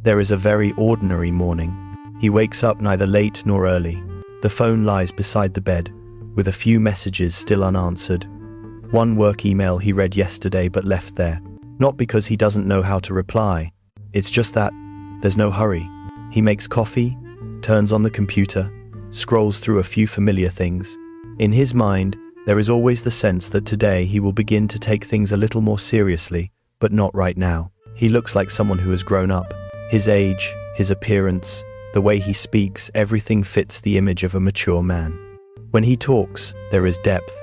There is a very ordinary morning. He wakes up neither late nor early. The phone lies beside the bed, with a few messages still unanswered. One work email he read yesterday but left there. Not because he doesn't know how to reply. It's just that there's no hurry. He makes coffee, turns on the computer, scrolls through a few familiar things. In his mind, there is always the sense that today he will begin to take things a little more seriously, but not right now. He looks like someone who has grown up. His age, his appearance, the way he speaks, everything fits the image of a mature man. When he talks, there is depth.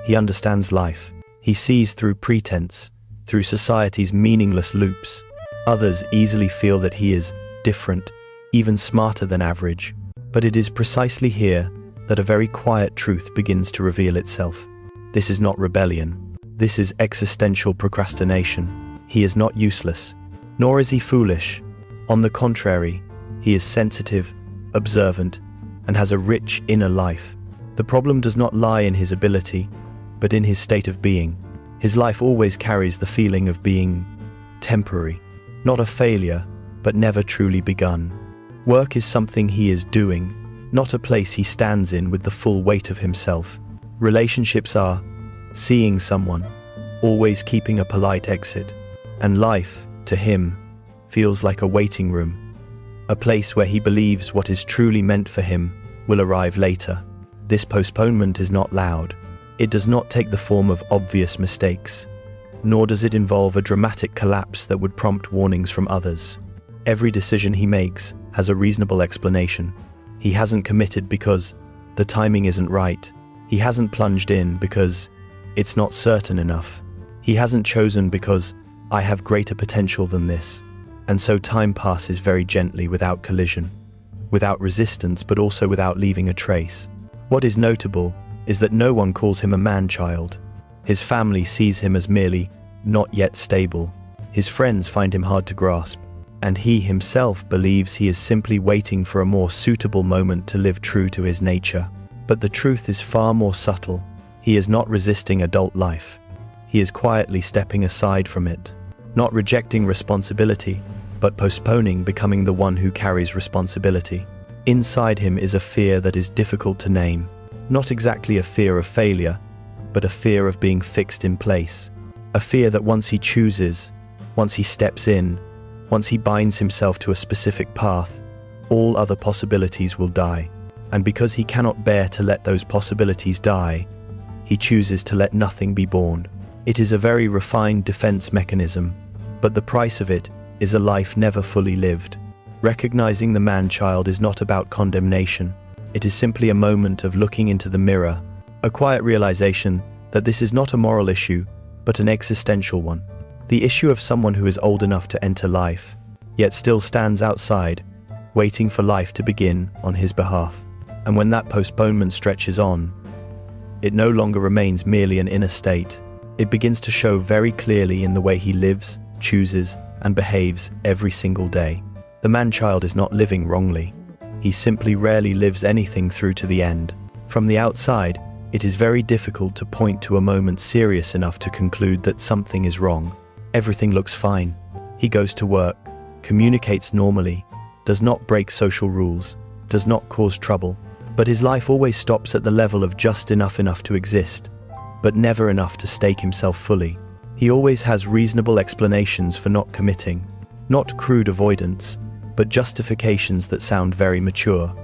He understands life. He sees through pretense, through society's meaningless loops. Others easily feel that he is different, even smarter than average. But it is precisely here that a very quiet truth begins to reveal itself. This is not rebellion. This is existential procrastination. He is not useless, nor is he foolish. On the contrary, he is sensitive, observant, and has a rich inner life. The problem does not lie in his ability, but in his state of being. His life always carries the feeling of being temporary, not a failure, but never truly begun. Work is something he is doing, not a place he stands in with the full weight of himself. Relationships are seeing someone, always keeping a polite exit. And life, to him, feels like a waiting room, a place where he believes what is truly meant for him will arrive later. This postponement is not loud. It does not take the form of obvious mistakes, nor does it involve a dramatic collapse that would prompt warnings from others. Every decision he makes has a reasonable explanation. He hasn't committed because the timing isn't right. He hasn't plunged in because it's not certain enough. He hasn't chosen because I have greater potential than this. And so time passes very gently without collision, without resistance, but also without leaving a trace. What is notable is that no one calls him a man-child. His family sees him as merely not yet stable. His friends find him hard to grasp, and he himself believes he is simply waiting for a more suitable moment to live true to his nature. But the truth is far more subtle. He is not resisting adult life. He is quietly stepping aside from it, not rejecting responsibility, but postponing becoming the one who carries responsibility. Inside him is a fear that is difficult to name. Not exactly a fear of failure, but a fear of being fixed in place. A fear that once he chooses, once he steps in, once he binds himself to a specific path, all other possibilities will die. And because he cannot bear to let those possibilities die, he chooses to let nothing be born. It is a very refined defense mechanism, but the price of it is a life never fully lived. Recognizing the man-child is not about condemnation. It is simply a moment of looking into the mirror, a quiet realization that this is not a moral issue, but an existential one. The issue of someone who is old enough to enter life, yet still stands outside, waiting for life to begin on his behalf. And when that postponement stretches on, it no longer remains merely an inner state. It begins to show very clearly in the way he lives, chooses, and behaves every single day. The man-child is not living wrongly. He simply rarely lives anything through to the end. From the outside, it is very difficult to point to a moment serious enough to conclude that something is wrong. Everything looks fine. He goes to work, communicates normally, does not break social rules, does not cause trouble, but his life always stops at the level of just enough to exist, but never enough to stake himself fully. He always has reasonable explanations for not committing, not crude avoidance, but justifications that sound very mature.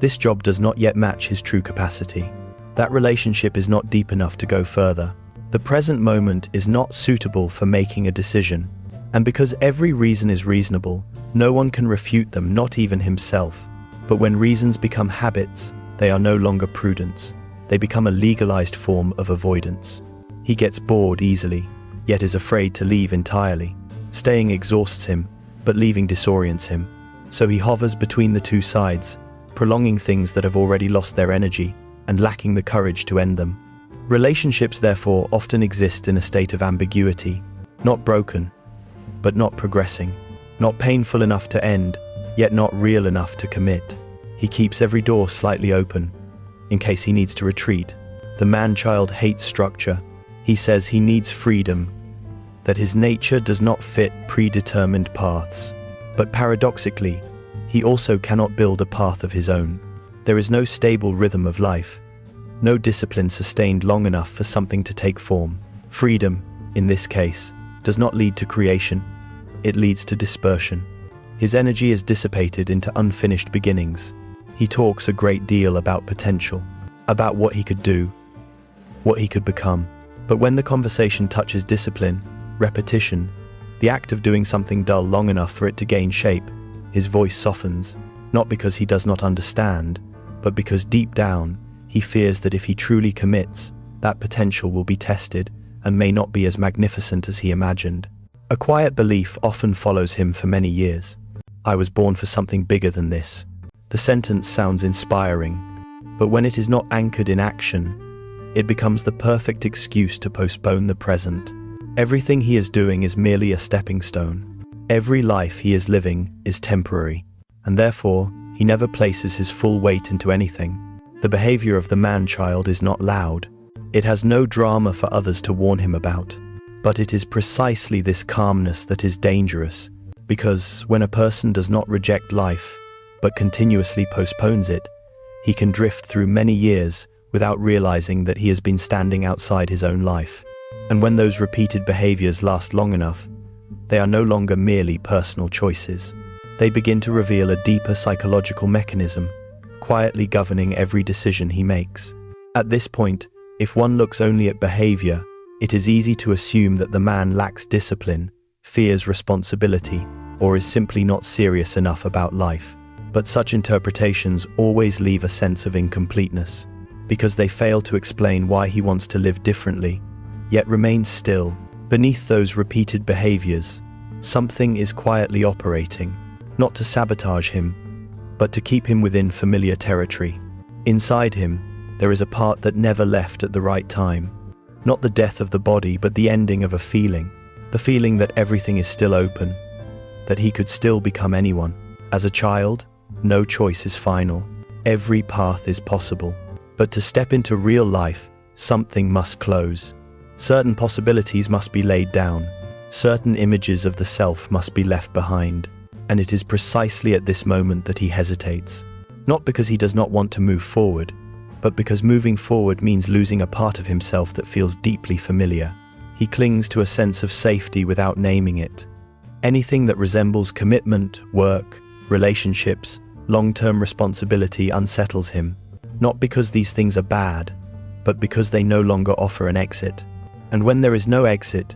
This job does not yet match his true capacity. That relationship is not deep enough to go further. The present moment is not suitable for making a decision. And because every reason is reasonable, no one can refute them, not even himself. But when reasons become habits, they are no longer prudence. They become a legalized form of avoidance. He gets bored easily, yet is afraid to leave entirely. Staying exhausts him, but leaving disorients him. So he hovers between the two sides, prolonging things that have already lost their energy and lacking the courage to end them. Relationships, therefore, often exist in a state of ambiguity, not broken, but not progressing, not painful enough to end, yet not real enough to commit. He keeps every door slightly open, in case he needs to retreat. The man-child hates structure. He says he needs freedom, that his nature does not fit predetermined paths. But paradoxically, he also cannot build a path of his own. There is no stable rhythm of life, no discipline sustained long enough for something to take form. Freedom, in this case, does not lead to creation, it leads to dispersion. His energy is dissipated into unfinished beginnings. He talks a great deal about potential, about what he could do, what he could become. But when the conversation touches discipline, repetition, the act of doing something dull long enough for it to gain shape, his voice softens, not because he does not understand, but because deep down, he fears that if he truly commits, that potential will be tested and may not be as magnificent as he imagined. A quiet belief often follows him for many years. I was born for something bigger than this. The sentence sounds inspiring, but when it is not anchored in action, it becomes the perfect excuse to postpone the present. Everything he is doing is merely a stepping stone. Every life he is living is temporary, and therefore, he never places his full weight into anything. The behavior of the man-child is not loud. It has no drama for others to warn him about. But it is precisely this calmness that is dangerous, because when a person does not reject life, but continuously postpones it, he can drift through many years without realizing that he has been standing outside his own life. And when those repeated behaviors last long enough, they are no longer merely personal choices. They begin to reveal a deeper psychological mechanism, quietly governing every decision he makes. At this point, if one looks only at behavior, it is easy to assume that the man lacks discipline, fears responsibility, or is simply not serious enough about life. But such interpretations always leave a sense of incompleteness, because they fail to explain why he wants to live differently, yet remains still. Beneath those repeated behaviors, something is quietly operating, not to sabotage him, but to keep him within familiar territory. Inside him, there is a part that never left at the right time. Not the death of the body, but the ending of a feeling. The feeling that everything is still open, that he could still become anyone. As a child, no choice is final. Every path is possible. But to step into real life, something must close. Certain possibilities must be laid down. Certain images of the self must be left behind. And it is precisely at this moment that he hesitates. Not because he does not want to move forward, but because moving forward means losing a part of himself that feels deeply familiar. He clings to a sense of safety without naming it. Anything that resembles commitment, work, relationships, long-term responsibility unsettles him, not because these things are bad, but because they no longer offer an exit. And when there is no exit,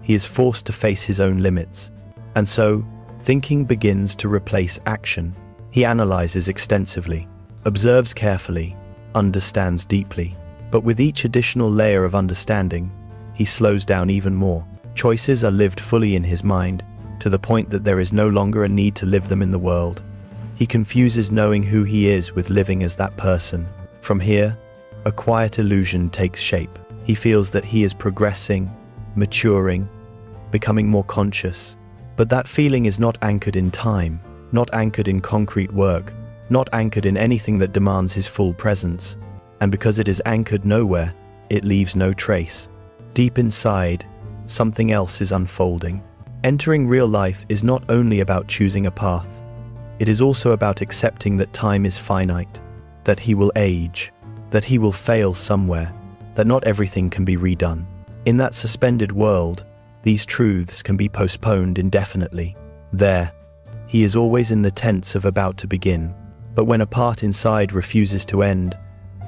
he is forced to face his own limits. And so, thinking begins to replace action. He analyzes extensively, observes carefully, understands deeply. But with each additional layer of understanding, he slows down even more. Choices are lived fully in his mind, to the point that there is no longer a need to live them in the world. He confuses knowing who he is with living as that person. From here, a quiet illusion takes shape. He feels that he is progressing, maturing, becoming more conscious. But that feeling is not anchored in time, not anchored in concrete work, not anchored in anything that demands his full presence. And because it is anchored nowhere, it leaves no trace. Deep inside, something else is unfolding. Entering real life is not only about choosing a path, it is also about accepting that time is finite, that he will age, that he will fail somewhere, that not everything can be redone. In that suspended world, these truths can be postponed indefinitely. There, he is always in the tense of about to begin. But when a part inside refuses to end,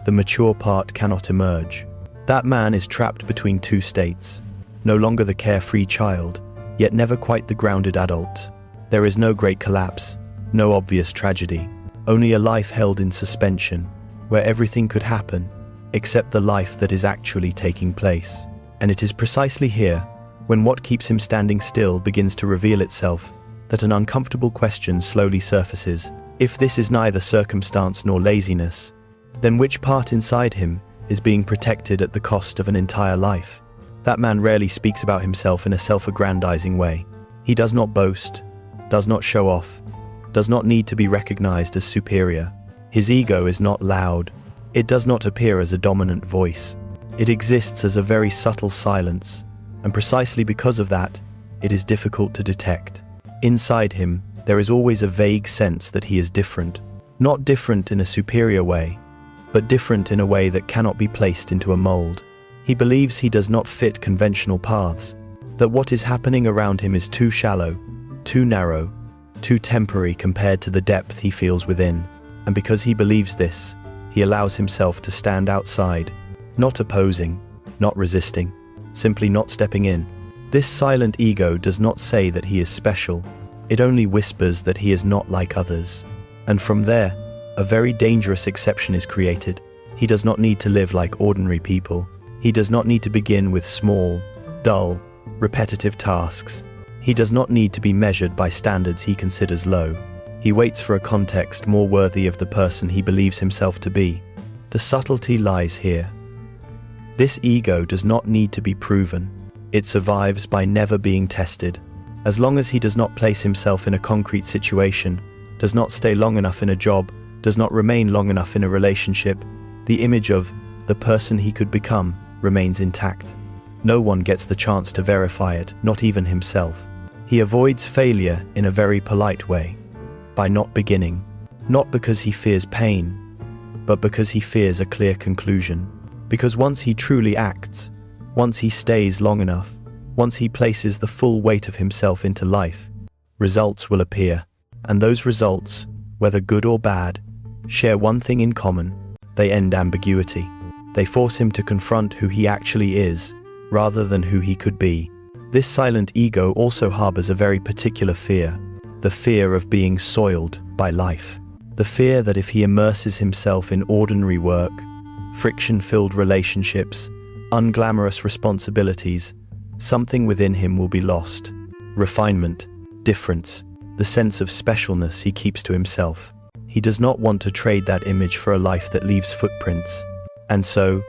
the mature part cannot emerge. That man is trapped between two states, no longer the carefree child, yet never quite the grounded adult. There is no great collapse, no obvious tragedy, only a life held in suspension, where everything could happen, except the life that is actually taking place. And it is precisely here, when what keeps him standing still begins to reveal itself, that an uncomfortable question slowly surfaces. If this is neither circumstance nor laziness, then which part inside him is being protected at the cost of an entire life? That man rarely speaks about himself in a self-aggrandizing way. He does not boast, does not show off, does not need to be recognized as superior. His ego is not loud. It does not appear as a dominant voice. It exists as a very subtle silence, and precisely because of that, it is difficult to detect. Inside him, there is always a vague sense that he is different. Not different in a superior way, but different in a way that cannot be placed into a mold. He believes he does not fit conventional paths, that what is happening around him is too shallow, too narrow, too temporary compared to the depth he feels within. And because he believes this, he allows himself to stand outside, not opposing, not resisting, simply not stepping in. This silent ego does not say that he is special, it only whispers that he is not like others. And from there, a very dangerous exception is created. He does not need to live like ordinary people. He does not need to begin with small, dull, repetitive tasks. He does not need to be measured by standards he considers low. He waits for a context more worthy of the person he believes himself to be. The subtlety lies here. This ego does not need to be proven. It survives by never being tested. As long as he does not place himself in a concrete situation, does not stay long enough in a job, does not remain long enough in a relationship, the image of the person he could become remains intact. No one gets the chance to verify it, not even himself. He avoids failure in a very polite way, by not beginning, not because he fears pain, but because he fears a clear conclusion. Because once he truly acts, once he stays long enough, once he places the full weight of himself into life, results will appear. And those results, whether good or bad, share one thing in common: they end ambiguity. They force him to confront who he actually is, rather than who he could be. This silent ego also harbors a very particular fear, the fear of being soiled by life. The fear that if he immerses himself in ordinary work, friction-filled relationships, unglamorous responsibilities, something within him will be lost. Refinement, difference, the sense of specialness he keeps to himself. He does not want to trade that image for a life that leaves footprints. And so,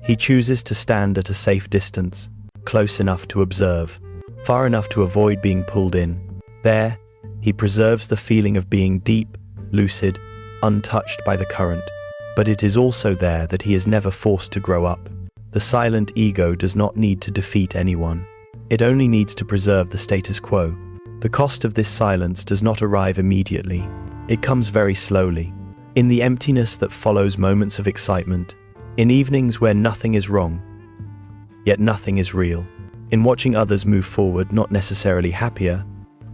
he chooses to stand at a safe distance, close enough to observe, far enough to avoid being pulled in. There, he preserves the feeling of being deep, lucid, untouched by the current. But it is also there that he is never forced to grow up. The silent ego does not need to defeat anyone. It only needs to preserve the status quo. The cost of this silence does not arrive immediately. It comes very slowly, in the emptiness that follows moments of excitement, in evenings where nothing is wrong, yet nothing is real, in watching others move forward, not necessarily happier,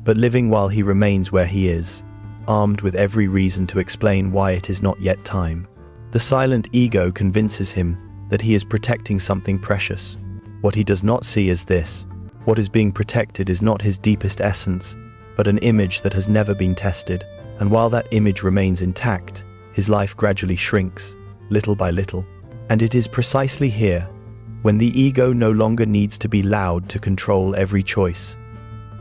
but living while he remains where he is, armed with every reason to explain why it is not yet time. The silent ego convinces him that he is protecting something precious. What he does not see is this: what is being protected is not his deepest essence, but an image that has never been tested. And while that image remains intact, his life gradually shrinks, little by little. And it is precisely here, when the ego no longer needs to be loud to control every choice,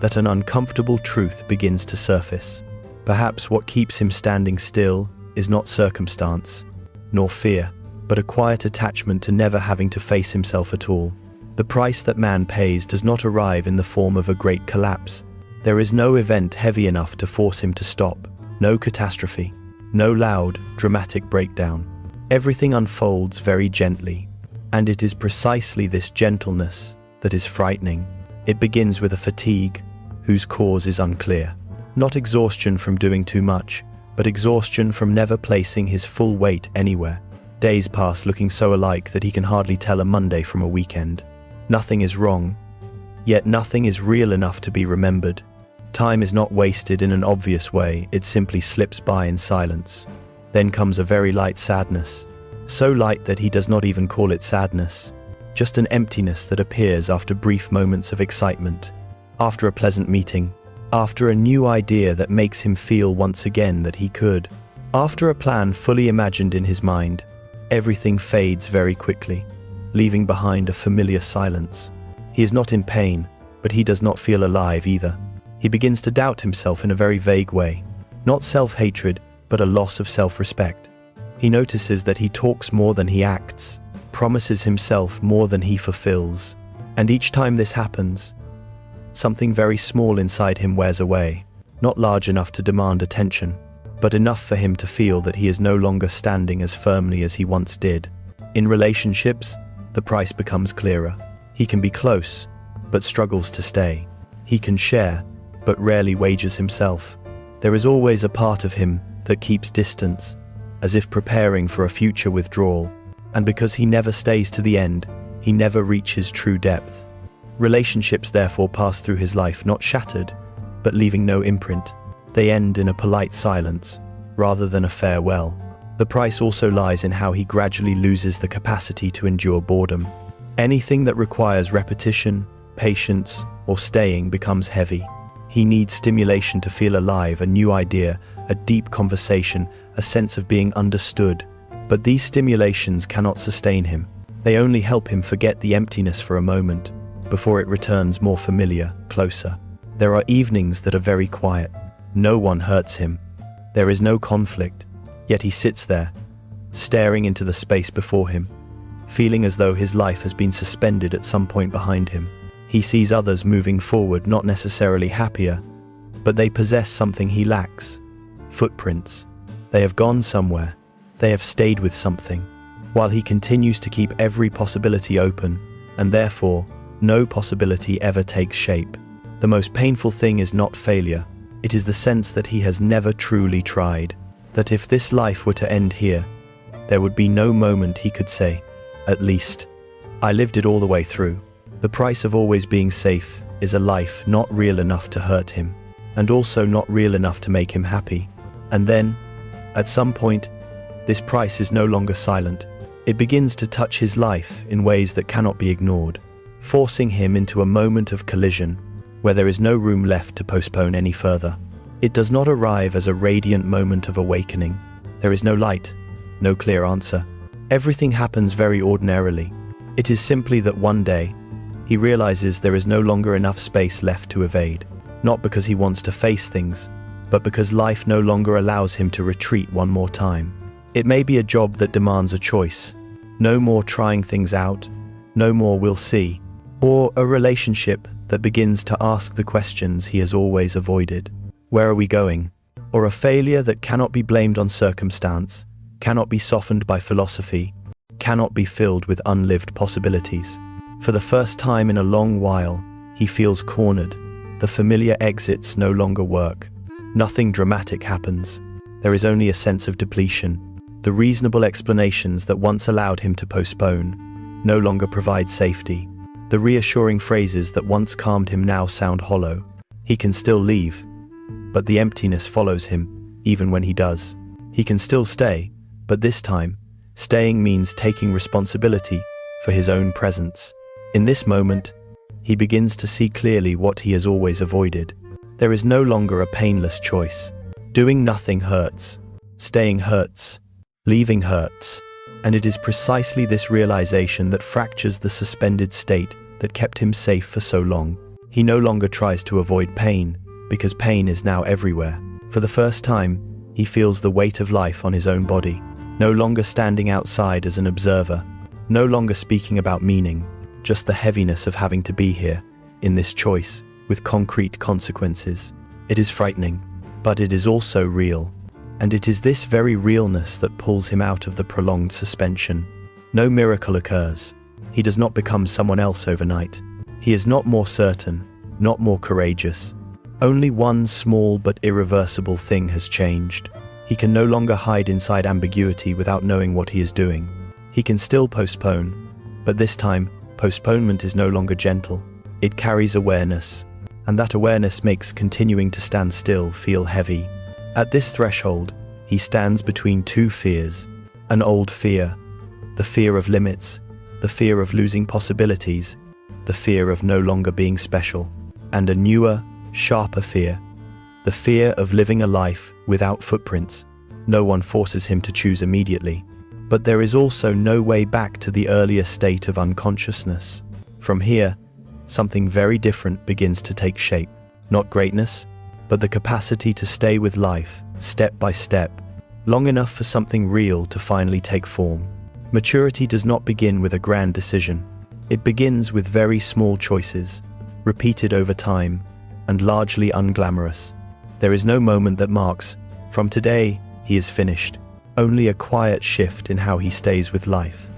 that an uncomfortable truth begins to surface. Perhaps what keeps him standing still is not circumstance, nor fear, but a quiet attachment to never having to face himself at all. The price that man pays does not arrive in the form of a great collapse. There is no event heavy enough to force him to stop, no catastrophe, no loud, dramatic breakdown. Everything unfolds very gently, and it is precisely this gentleness that is frightening. It begins with a fatigue whose cause is unclear. Not exhaustion from doing too much, but exhaustion from never placing his full weight anywhere. Days pass looking so alike that he can hardly tell a Monday from a weekend. Nothing is wrong, yet nothing is real enough to be remembered. Time is not wasted in an obvious way, it simply slips by in silence. Then comes a very light sadness, so light that he does not even call it sadness, just an emptiness that appears after brief moments of excitement, after a pleasant meeting, after a new idea that makes him feel once again that he could, after a plan fully imagined in his mind. Everything fades very quickly, leaving behind a familiar silence. He is not in pain, but he does not feel alive either. He begins to doubt himself in a very vague way, not self-hatred, but a loss of self-respect. He notices that he talks more than he acts, promises himself more than he fulfills, and each time this happens, something very small inside him wears away, not large enough to demand attention, but enough for him to feel that he is no longer standing as firmly as he once did. In relationships, the price becomes clearer. He can be close, but struggles to stay. He can share, but rarely wagers himself. There is always a part of him that keeps distance, as if preparing for a future withdrawal, and because he never stays to the end, he never reaches true depth. Relationships therefore pass through his life not shattered, but leaving no imprint. They end in a polite silence, rather than a farewell. The price also lies in how he gradually loses the capacity to endure boredom. Anything that requires repetition, patience, or staying becomes heavy. He needs stimulation to feel alive, a new idea, a deep conversation, a sense of being understood. But these stimulations cannot sustain him. They only help him forget the emptiness for a moment, before it returns more familiar, closer. There are evenings that are very quiet. No one hurts him. There is no conflict. Yet he sits there, staring into the space before him, feeling as though his life has been suspended at some point behind him. He sees others moving forward, not necessarily happier, but they possess something he lacks. Footprints. They have gone somewhere. They have stayed with something, while he continues to keep every possibility open, and therefore, no possibility ever takes shape. The most painful thing is not failure. It is the sense that he has never truly tried, that if this life were to end here, there would be no moment he could say, at least, I lived it all the way through. The price of always being safe is a life not real enough to hurt him, and also not real enough to make him happy. And then, at some point, this price is no longer silent. It begins to touch his life in ways that cannot be ignored, forcing him into a moment of collision where there is no room left to postpone any further. It does not arrive as a radiant moment of awakening. There is no light, no clear answer. Everything happens very ordinarily. It is simply that one day, he realizes there is no longer enough space left to evade, not because he wants to face things, but because life no longer allows him to retreat one more time. It may be a job that demands a choice. No more trying things out, no more we'll see, or a relationship that begins to ask the questions he has always avoided. Where are we going? Or a failure that cannot be blamed on circumstance, cannot be softened by philosophy, cannot be filled with unlived possibilities. For the first time in a long while, he feels cornered. The familiar exits no longer work. Nothing dramatic happens. There is only a sense of depletion. The reasonable explanations that once allowed him to postpone no longer provide safety. The reassuring phrases that once calmed him now sound hollow. He can still leave, but the emptiness follows him, even when he does. He can still stay, but this time, staying means taking responsibility for his own presence. In this moment, he begins to see clearly what he has always avoided. There is no longer a painless choice. Doing nothing hurts. Staying hurts. Leaving hurts. And it is precisely this realization that fractures the suspended state that kept him safe for so long. He no longer tries to avoid pain, because pain is now everywhere. For the first time, he feels the weight of life on his own body, no longer standing outside as an observer, no longer speaking about meaning, just the heaviness of having to be here, in this choice, with concrete consequences. It is frightening, but it is also real. And it is this very realness that pulls him out of the prolonged suspension. No miracle occurs. He does not become someone else overnight. He is not more certain, not more courageous. Only one small but irreversible thing has changed. He can no longer hide inside ambiguity without knowing what he is doing. He can still postpone, but this time, postponement is no longer gentle. It carries awareness, and that awareness makes continuing to stand still feel heavy. At this threshold, he stands between two fears. An old fear, the fear of limits, the fear of losing possibilities, the fear of no longer being special, and a newer, sharper fear, the fear of living a life without footprints. No one forces him to choose immediately, but there is also no way back to the earlier state of unconsciousness. From here, something very different begins to take shape. Not greatness, but the capacity to stay with life, step by step, long enough for something real to finally take form. Maturity does not begin with a grand decision. It begins with very small choices, repeated over time, and largely unglamorous. There is no moment that marks, from today, he is finished. Only a quiet shift in how he stays with life.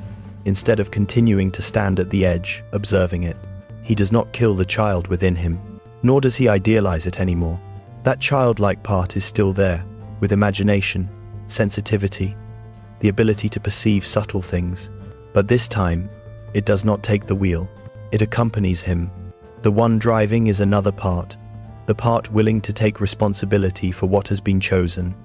Instead of continuing to stand at the edge, observing it, he does not kill the child within him, nor does he idealize it anymore. That childlike part is still there, with imagination, sensitivity, the ability to perceive subtle things. But this time, it does not take the wheel. It accompanies him. The one driving is another part, the part willing to take responsibility for what has been chosen.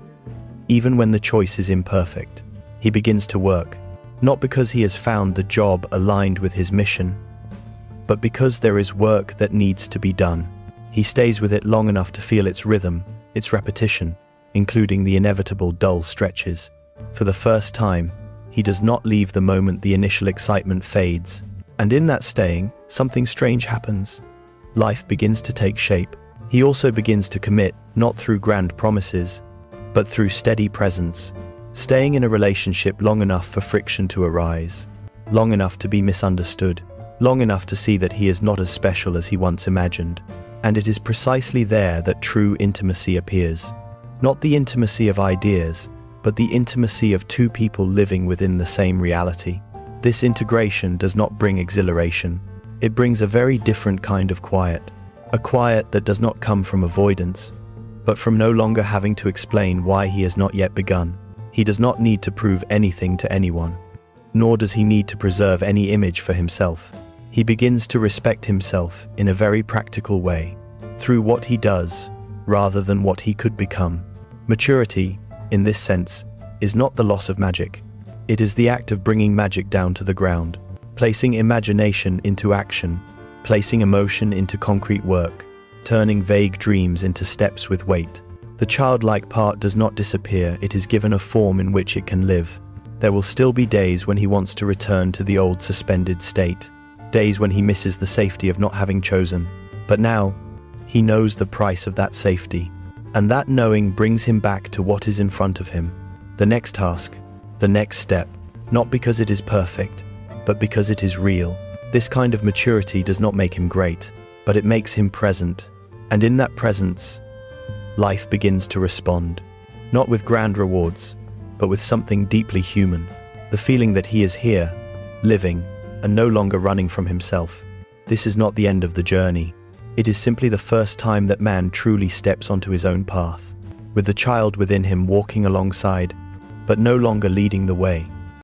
Even when the choice is imperfect, he begins to work, not because he has found the job aligned with his mission, but because there is work that needs to be done. He stays with it long enough to feel its rhythm, its repetition, including the inevitable dull stretches. For the first time, he does not leave the moment the initial excitement fades. And in that staying, something strange happens. Life begins to take shape. He also begins to commit, not through grand promises, but through steady presence, staying in a relationship long enough for friction to arise, long enough to be misunderstood, long enough to see that he is not as special as he once imagined. And it is precisely there that true intimacy appears. Not the intimacy of ideas, but the intimacy of two people living within the same reality. This integration does not bring exhilaration. It brings a very different kind of quiet. A quiet that does not come from avoidance, but from no longer having to explain why he has not yet begun. He does not need to prove anything to anyone, nor does he need to preserve any image for himself. He begins to respect himself in a very practical way, through what he does, rather than what he could become. Maturity, in this sense, is not the loss of magic. It is the act of bringing magic down to the ground, placing imagination into action, placing emotion into concrete work, turning vague dreams into steps with weight. The childlike part does not disappear, it is given a form in which it can live. There will still be days when he wants to return to the old suspended state, days when he misses the safety of not having chosen. But now, he knows the price of that safety, and that knowing brings him back to what is in front of him. The next task, the next step, not because it is perfect, but because it is real. This kind of maturity does not make him great, but it makes him present. And in that presence, life begins to respond, not with grand rewards, but with something deeply human. The feeling that he is here, living, and no longer running from himself. This is not the end of the journey. It is simply the first time that man truly steps onto his own path, with the child within him walking alongside, but no longer leading the way.